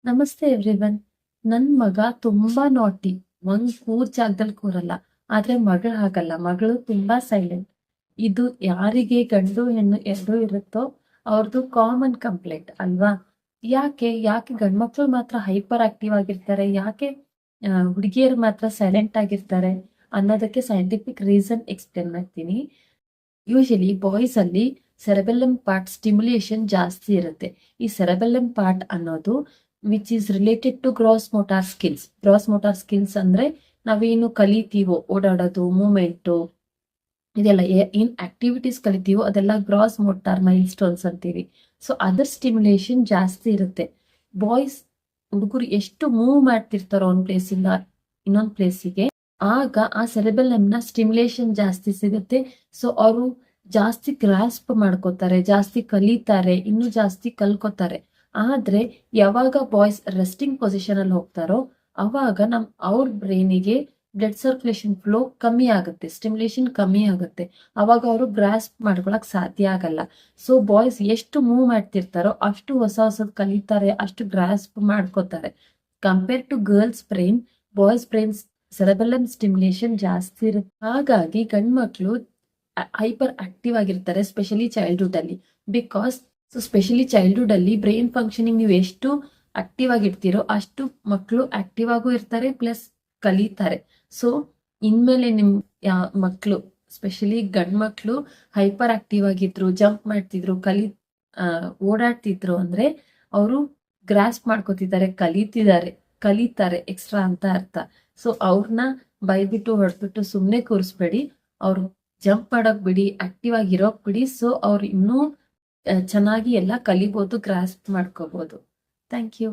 ನಮಸ್ತೆ ಎವ್ರಿವನ್. ನನ್ ಮಗ ತುಂಬಾ ನಾಟಿ. ಒಂದ್ ಜಾಗದಲ್ಲಿ ಕೂರಲ್ಲ. ಆದ್ರೆ ಮಗಳು ಹಾಗಲ್ಲ. ಮಗಳು ತುಂಬಾ ಸೈಲೆಂಟ್. ಇದು ಯಾರಿಗೆ ಗಂಡು ಹೆಣ್ಣು ಎರಡೂ ಇರುತ್ತೋ ಅವ್ರದ್ದು ಕಾಮನ್ ಕಂಪ್ಲೇಂಟ್ ಅಲ್ವಾ? ಯಾಕೆ ಗಂಡ್ಮಕ್ಳು ಮಾತ್ರ ಹೈಪರ್ ಆಕ್ಟಿವ್ ಆಗಿರ್ತಾರೆ, ಯಾಕೆ ಹುಡುಗಿಯರು ಮಾತ್ರ ಸೈಲೆಂಟ್ ಆಗಿರ್ತಾರೆ ಅನ್ನೋದಕ್ಕೆ ಸೈಂಟಿಫಿಕ್ ರೀಸನ್ ಎಕ್ಸ್ಪ್ಲೇನ್ ಮಾಡ್ತೀನಿ. ಯೂಶಲಿ ಬಾಯ್ಸ್ ಅಲ್ಲಿ ಸೆರೆಬೆಲ್ಲಮ್ ಪಾರ್ಟ್ ಸ್ಟಿಮ್ಯುಲೇಷನ್ ಜಾಸ್ತಿ ಇರುತ್ತೆ. ಈ ಸೆರೆಬೆಲ್ಲಮ್ ಪಾರ್ಟ್ ಅನ್ನೋದು which is related to gross motor skills. Gross motor skills ಅಂದ್ರೆ ನಾವೇನು ಕಲಿತೀವೋ, ಓಡಾಡೋದು, ಮೂಮೆಂಟು, ಇದೆಲ್ಲ ಏನ್ ಆಕ್ಟಿವಿಟೀಸ್ ಕಲಿತೀವೋ ಅದೆಲ್ಲ ಗ್ರಾಸ್ ಮೋಟಾರ್ ಮೈಲ್ ಸ್ಟೋನ್ಸ್ ಅಂತೀವಿ. ಸೊ ಅದರ್ ಸ್ಟಿಮ್ಯುಲೇಷನ್ ಜಾಸ್ತಿ ಇರುತ್ತೆ. ಬಾಯ್ಸ್ ಹುಡುಗರು ಎಷ್ಟು ಮೂವ್ ಮಾಡ್ತಿರ್ತಾರೋ ಒಂದ್ ಪ್ಲೇಸಿಂದ ಇನ್ನೊಂದ್ ಪ್ಲೇಸಿಗೆ, ಆಗ ಆ ಸೆರೆಬೆಲ್ಲಮ್ ನ ಸ್ಟಿಮ್ಯುಲೇಷನ್ ಜಾಸ್ತಿ ಸಿಗುತ್ತೆ. ಸೊ ಅವರು ಜಾಸ್ತಿ ಗ್ರಾಸ್ಪ್ ಮಾಡ್ಕೋತಾರೆ, ಜಾಸ್ತಿ ಕಲಿತಾರೆ, ಇನ್ನು ಜಾಸ್ತಿ ಕಲ್ಕೋತಾರೆ. ಆದ್ರೆ ಯಾವಾಗ ಬಾಯ್ಸ್ ರೆಸ್ಟಿಂಗ್ ಪೊಸಿಷನ್ ಅಲ್ಲಿ ಹೋಗ್ತಾರೋ ಅವಾಗ ಅವ್ರ ಬ್ರೈನಿಗೆ ಬ್ಲಡ್ ಸರ್ಕ್ಯುಲೇಷನ್ ಫ್ಲೋ ಕಮ್ಮಿ ಆಗುತ್ತೆ, ಸ್ಟಿಮ್ಯುಲೇಷನ್ ಕಮ್ಮಿ ಆಗುತ್ತೆ. ಅವಾಗ ಅವರು ಗ್ರಾಸ್ಪ್ ಮಾಡ್ಕೊಳಕ್ ಸಾಧ್ಯ ಆಗಲ್ಲ. ಸೊ ಬಾಯ್ಸ್ ಎಷ್ಟು ಮೂವ್ ಮಾಡ್ತಿರ್ತಾರೋ ಅಷ್ಟು ಹೊಸದ್ ಕಲಿತಾರೆ, ಅಷ್ಟು ಗ್ರಾಸ್ಪ್ ಮಾಡ್ಕೋತಾರೆ. Compare to girls brain, boys brains cerebellum stimulation ಜಾಸ್ತಿ ಇರುತ್ತೆ. ಹಾಗಾಗಿ ಗಂಡ್ಮಕ್ಳು ಹೈಪರ್ ಆಕ್ಟಿವ್ ಆಗಿರ್ತಾರೆ, ಸ್ಪೆಷಲಿ ಚೈಲ್ಡ್ಹುಡ್ ಅಲ್ಲಿ. ಬಿಕಾಸ್ ಸ್ಪೆಷಲಿ ಚೈಲ್ಡ್ಹುಡ್ ಅಲ್ಲಿ ಬ್ರೈನ್ ಫಂಕ್ಷನಿಂಗ್ ನೀವು ಎಷ್ಟು ಆಕ್ಟಿವ್ ಆಗಿರ್ತೀರೋ ಅಷ್ಟು ಮಕ್ಕಳು ಆಕ್ಟಿವ್ ಆಗು ಇರ್ತಾರೆ, ಪ್ಲಸ್ ಕಲಿತಾರೆ. ಸೊ ಇನ್ಮೇಲೆ ನಿಮ್ ಮಕ್ಕಳು, ಸ್ಪೆಷಲಿ ಗಂಡ್ ಮಕ್ಳು ಹೈಪರ್ ಆಕ್ಟಿವ್ ಆಗಿದ್ರು, ಜಂಪ್ ಮಾಡ್ತಿದ್ರು, ಓಡಾಡ್ತಿದ್ರು ಅಂದ್ರೆ ಅವರು ಗ್ರಾಸ್ಪ್ ಮಾಡ್ಕೋತಿದ್ದಾರೆ, ಕಲಿತಾರೆ ಎಕ್ಸ್ಟ್ರಾ ಅಂತ ಅರ್ಥ. ಸೊ ಅವ್ರನ್ನ ಬೈಬಿಟ್ಟು ಹೊಡೆದ್ಬಿಟ್ಟು ಸುಮ್ನೆ ಕೂರಿಸ್ಬೇಡಿ, ಅವ್ರು ಜಂಪ್ ಮಾಡಕ್ ಬಿಡಿ, ಆಕ್ಟಿವ್ ಆಗಿರೋಕ್ ಬಿಡಿ. ಸೊ ಅವ್ರು ಇನ್ನೂ ಚೆನ್ನಾಗಿ ಎಲ್ಲ ಕಲಿಬಹುದು, ಗ್ರಾಸ್ಪ್ ಮಾಡ್ಕೋಬಹುದು. Thank you.